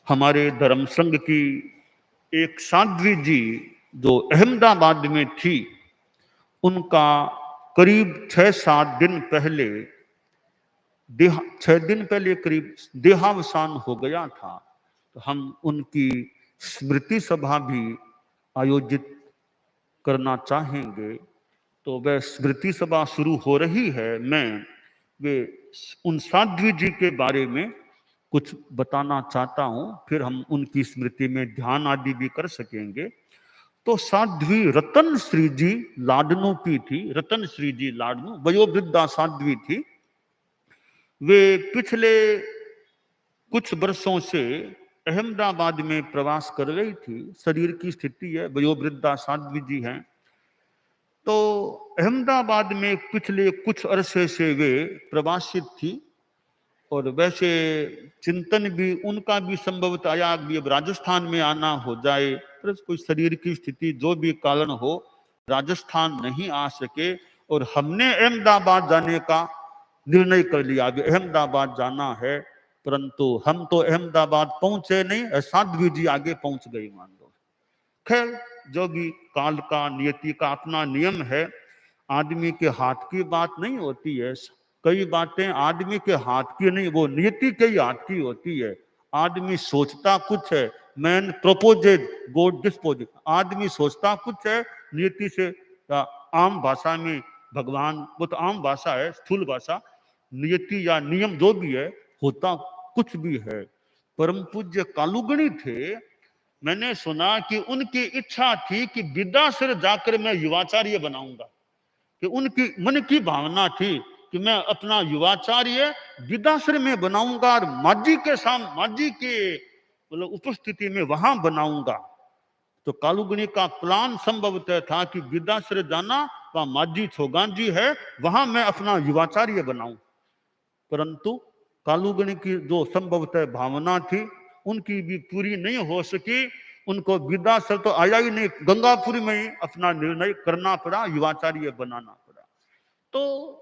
हमारे धर्म संघ की एक साध्वी जी जो अहमदाबाद में थी, उनका करीब 6-7 दिन पहले 6 दिन पहले करीब देहावसान हो गया था। तो हम उनकी स्मृति सभा भी आयोजित करना चाहेंगे। तो वह स्मृति सभा शुरू हो रही है। मैं वे उन साध्वी जी के बारे में कुछ बताना चाहता हूं, फिर हम उनकी स्मृति में ध्यान आदि भी कर सकेंगे। तो साध्वी रतन श्री जी लाडनू की थी। रतन श्री जी लाडनू वयोवृद्धा साध्वी थी। वे पिछले कुछ वर्षों से अहमदाबाद में प्रवास कर रही थी। शरीर की स्थिति है, वयोवृद्धा साध्वी जी हैं। तो अहमदाबाद में पिछले कुछ अरसे से वे प्रवासित थी। और वैसे चिंतन भी उनका भी संभवतः आया भी अब राजस्थान में आना हो जाए, पर कोई शरीर की स्थिति जो भी कारण हो राजस्थान नहीं आ सके। और हमने अहमदाबाद जाने का निर्णय कर लिया, अभी अहमदाबाद जाना है। परंतु हम तो अहमदाबाद पहुंचे नहीं, साध्वी जी आगे पहुंच गई मान लो। खैर, जो भी काल का नियति का अपना नियम है, आदमी के हाथ की बात नहीं होती है। कई बातें आदमी के हाथ की नहीं, वो नियति के ही हाथ की होती है। आदमी सोचता कुछ है, मैन प्रोपोजेड गॉड डिस्पोजेड। आदमी सोचता कुछ है, नियति से आम भाषा में भगवान, वो तो आम भाषा है, स्थूल भाषा। नियति या नियम जो भी है, होता कुछ भी है। परम पूज्य कालूगणी थे। मैंने सुना कि उनकी इच्छा थी कि विद्यासर जाकर मैं युवाचार्य बनाऊंगा, कि उनकी मन की भावना थी कि मैं अपना युवाचार्य विद्याश्र में बनाऊंगा और माझी के सामने, माझी के मतलब उपस्थिति में वहां बनाऊंगा। तो कालूगणी का प्लान संभवतः था कि विद्याश्र जाना, वहां माझी छोगान जी है, वहां मैं अपना युवाचार्य बनाऊं। परंतु कालूगणी की जो संभवतः भावना थी, उनकी भी पूरी नहीं हो सकी। उनको विद्यासर तो आया ही नहीं, गंगापुर में ही अपना निर्णय करना पड़ा, युवाचार्य बनाना पड़ा। तो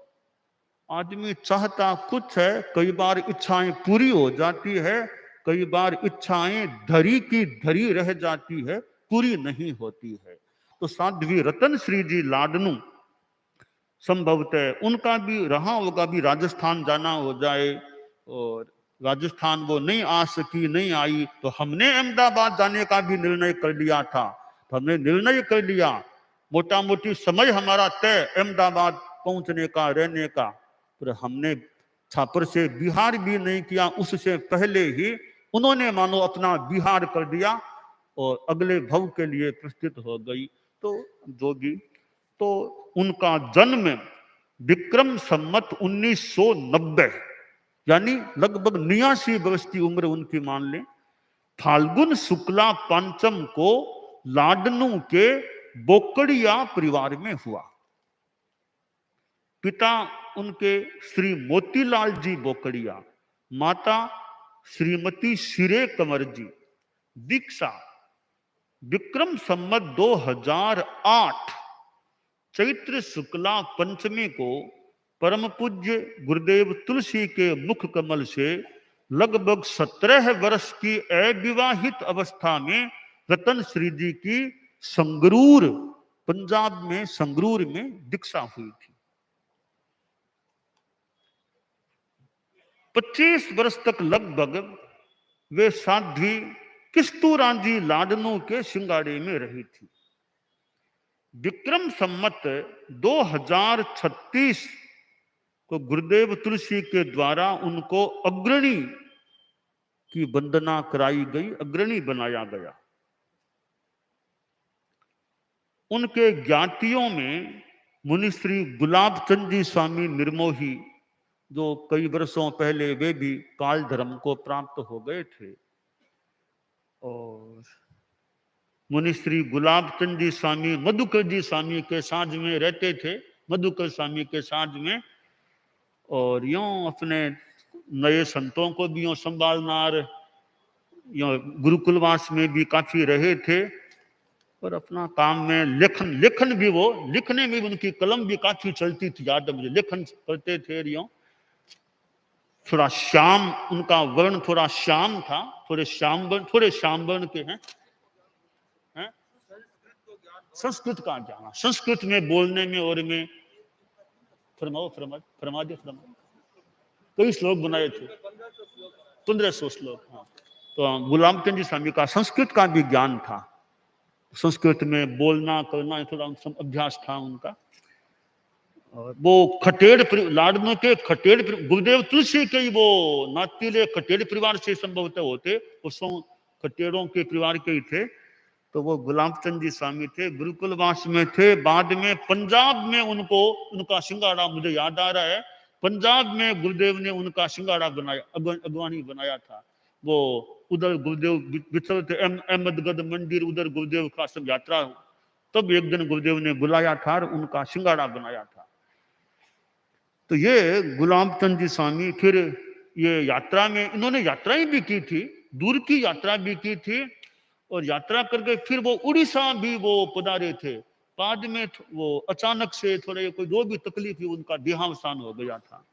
आदमी चाहता कुछ है, कई बार इच्छाएं पूरी हो जाती है, कई बार इच्छाएं धरी की धरी रह जाती है, पूरी नहीं होती है। तो साध्वी रतन श्री जी लाडनू संभवतः उनका भी रहा होगा भी राजस्थान जाना हो जाए, और राजस्थान वो नहीं आ सकी, नहीं आई। तो हमने अहमदाबाद जाने का भी निर्णय कर लिया था। तो हमने निर्णय कर लिया, मोटा मोटी समय हमारा तय अहमदाबाद पहुंचने का, रहने का। पर हमने छापर से बिहार भी नहीं किया, उससे पहले ही उन्होंने मानो अपना बिहार कर दिया और अगले भव के लिए प्रस्तुत हो गई। तो जोगी तो उनका जन्म विक्रम संमत 1990, यानी लगभग 89 वर्ष की उम्र उनकी मान लें, फाल्गुन शुक्ला पंचम को लाडनू के बोकड़िया परिवार में हुआ। पिता उनके श्री मोतीलाल जी बोकड़िया, माता श्रीमती सिरे कंवर जी। दीक्षा विक्रम संमत 2008 चैत्र शुक्ला पंचमी को परम पूज्य गुरुदेव तुलसी के मुख कमल से लगभग 17 वर्ष की अविवाहित अवस्था में रतन श्री जी की संगरूर, पंजाब में संगरूर में दीक्षा हुई थी। 25 वर्ष तक लगभग वे साध्वी किस्तूरांजी लाडनू के सिंगाड़े में रही थी। विक्रम संमत 2036 को गुरुदेव तुलसी के द्वारा उनको अग्रणी की वंदना कराई गई, अग्रणी बनाया गया। उनके ज्ञातियों में मुनिश्री गुलाब चंद जी स्वामी निर्मोही, जो कई वर्षों पहले वे भी काल धर्म को प्राप्त हो गए थे, और मुनिश्री गुलाब चंद जी स्वामी मधुकर जी स्वामी के साथ में रहते थे, मधुकर स्वामी के साथ में। और यूं अपने नए संतों को भी यूं संभालना, यूं गुरुकुलवास में भी काफी रहे थे, और अपना काम में लेखन भी, वो लिखने में भी उनकी कलम भी काफी चलती थी। याद है मुझे, लेखन करते थे। यूं थोड़ा श्याम, उनका वर्ण थोड़ा श्याम था, थोड़े श्याम वर्ण के हैं, हैं? संस्कृत का ज्ञान, संस्कृत में बोलने में और में फरमा दे। कई श्लोक बनाए थे, 1500 श्लोक। हाँ, तो गुलाम चंद जी स्वामी का संस्कृत का भी ज्ञान था, संस्कृत में बोलना करना थोड़ा अभ्यास था उनका। और वो लाडनों के खटेड़ गुरुदेव तुलसी के ही वो नातीले खटेड़ परिवार से संभवतः होते, वो खटेड़ों के परिवार के ही थे। तो वो गुलाम चंद जी स्वामी थे, गुरुकुलवास में थे, बाद में पंजाब में उनका सिंगाड़ा मुझे याद आ रहा है, पंजाब में गुरुदेव ने उनका सिंगाड़ा बनाया, अगवानी बनाया था। वो उधर गुरुदेव विचल थे, अहमदगढ़ मंदिर, उधर गुरुदेव का सब यात्रा, तब एक दिन गुरुदेव ने बुलाया था और उनका सिंगाड़ा बनाया था। तो ये गुलाम चंद जी स्वामी फिर ये यात्रा में, इन्होंने यात्राएं भी की थी, दूर की यात्रा भी की थी, और यात्रा करके फिर वो उड़ीसा भी वो पधारे थे। बाद में वो अचानक से थोड़े कोई जो भी तकलीफ हुई, उनका देहावसान हो गया था।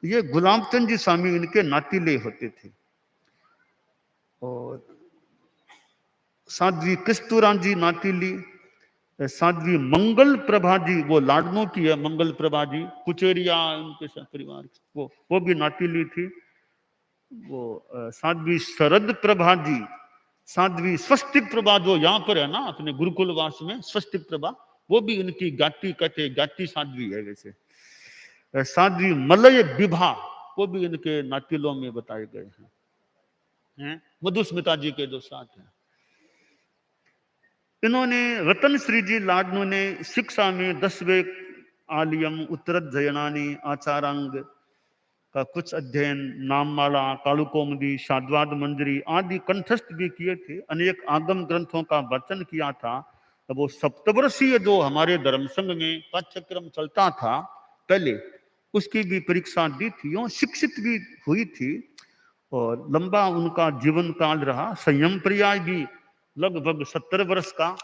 तो ये गुलाम चंद जी स्वामी इनके नातीले होते थे। और साध्वी कस्तूरा जी नातीली, साध्वी मंगल प्रभा जी, वो लाडनों की है, मंगल प्रभा जी कुचेरिया उनके परिवार, वो भी नातीली थी। वो साध्वी शरद प्रभा जी, साध्वी स्वस्तिक प्रभा जो यहाँ पर है ना अपने गुरुकुलवास में, स्वस्तिक प्रभा, वो भी इनकी गाती, कहते गाती साध्वी है वैसे। साध्वी मलय विभा, वो भी इनके नातिलों में बताए गए हैं, मधुस्मिता जी के जो साथ हैं। इन्होंने रतन श्री जी लाडनों ने शिक्षा में 10वें आलियम, उत्तरजयनानी, आचारांग का कुछ अध्ययन, नाममाला, कालुकौमुदी, शाद्वाद मंजरी आदि कंठस्थ भी किए थे। अनेक आगम ग्रंथों का वाचन किया था। अब वो सप्तवर्षीय जो हमारे धर्म संघ में पाठ्यक्रम चलता था पहले, उसकी भी परीक्षा दी थी और शिक्षित भी हुई थी, और लंबा उनका जीवन काल रहा। संयम पर्याय भी लगभग 70 वर्ष का,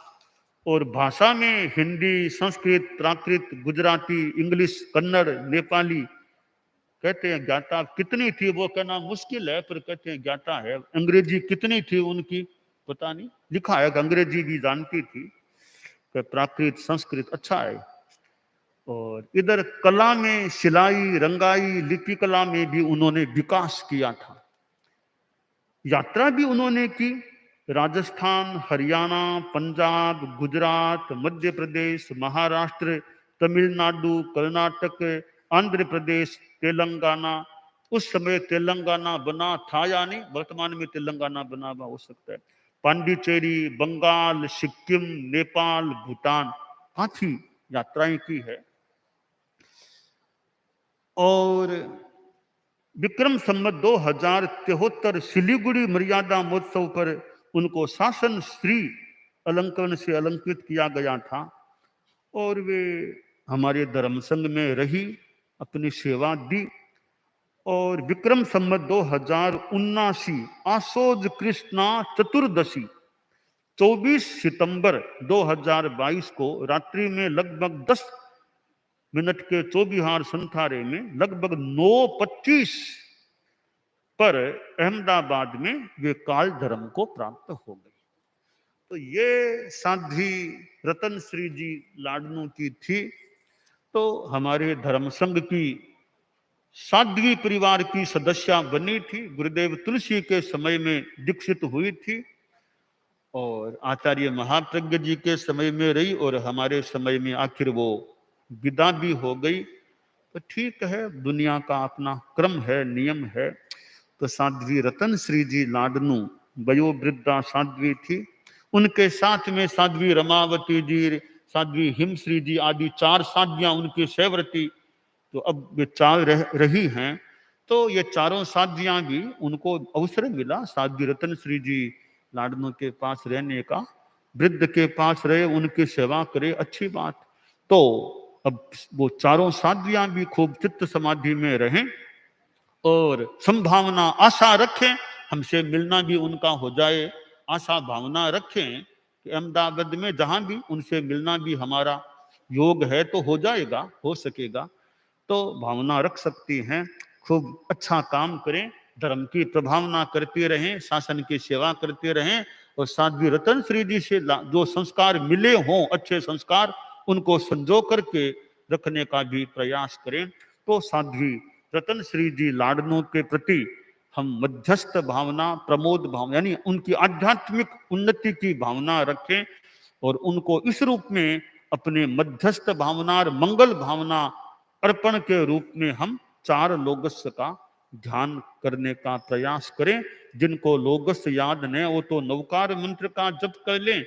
और भाषा में हिंदी, संस्कृत, प्राकृत, गुजराती, इंग्लिश, कन्नड़, नेपाली, कहते हैं ज्ञाता कितनी थी वो कहना मुश्किल है, पर कहते हैं ज्ञाता है। अंग्रेजी कितनी थी उनकी पता नहीं, लिखा है कि अंग्रेजी भी जानती थी, कि प्राकृत, संस्कृत अच्छा है। और इधर कला में सिलाई, रंगाई, लिपि कला में भी उन्होंने विकास किया था। यात्रा भी उन्होंने की, राजस्थान, हरियाणा, पंजाब, गुजरात, मध्य प्रदेश, महाराष्ट्र, तमिलनाडु, कर्नाटक, आंध्र प्रदेश, तेलंगाना। उस समय तेलंगाना बना था या नहीं, वर्तमान में तेलंगाना बना हुआ हो सकता है। पांडिचेरी, बंगाल, सिक्किम, नेपाल, भूटान, काफी यात्राएं की है। और विक्रम संवत 2073 सिलीगुड़ी मर्यादा महोत्सव पर उनको शासन श्री अलंकरण से अलंकृत किया गया था, और वे हमारे धर्म संघ में रही, अपनी सेवा दी। और विक्रम संवत 2079 आसोज कृष्णा चतुर्दशी 24 सितंबर 2022 को रात्रि में लगभग 10 मिनट के चौबिहार संथारे में लगभग 9:25 पर अहमदाबाद में वे काल धर्म को प्राप्त हो गए। तो ये साध्वी रतन श्री जी लाडनू की थी। तो हमारे धर्म संघ की साध्वी परिवार की सदस्य बनी थी, गुरुदेव तुलसी के समय में दीक्षित हुई थी, और आचार्य महाप्रज्ञ जी के समय में रही, और हमारे समय में आखिर वो विदा भी हो गई। तो ठीक है, दुनिया का अपना क्रम है, नियम है। तो साध्वी रतन श्री जी लाडनू वयोवृद्धा साध्वी थी। उनके साथ में साध्वी रमावती जी, साध्वी हिमश्री जी आदि 4 साध्वियां उनकी सेवरती, तो अब वे 4 रही हैं। तो ये चारों साध्वियां भी, उनको अवसर मिला साध्वी रतन श्री जी लाडनू के पास रहने का, वृद्ध के पास रहे, उनकी सेवा करे, अच्छी बात। तो अब वो चारों साध्वियां भी खूब चित्त समाधि में रहें, और संभावना, आशा रखें हमसे मिलना भी उनका हो जाए, आशा भावना रखें कि अहमदाबाद में जहां भी उनसे मिलना भी हमारा योग है तो हो जाएगा, हो सकेगा। तो भावना रख सकती हैं, खूब अच्छा काम करें, धर्म की प्रभावना करते रहें, शासन की सेवा करते रहें, और साध्वी रतन श्री जी से जो संस्कार मिले हों, अच्छे संस्कार, उनको संजो करके रखने का भी प्रयास करें। तो साध्वी रतन श्री जी लाडनों के प्रति हम मध्यस्थ भावना, प्रमोद भावना, यानी उनकी आध्यात्मिक उन्नति की भावना रखें, और उनको इस रूप में अपने मध्यस्थ भावना और मंगल भावना अर्पण के रूप में हम 4 लोगस का ध्यान करने का प्रयास करें। जिनको लोगस याद नहीं, वो तो नवकार मंत्र का जप कर लें,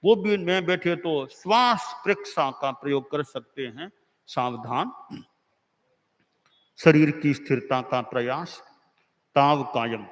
वो भी मैं बैठे तो श्वास प्रेक्षा का प्रयोग कर सकते हैं। सावधान, शरीर की स्थिरता का प्रयास, ताव कायम।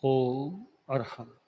ओम अरहम।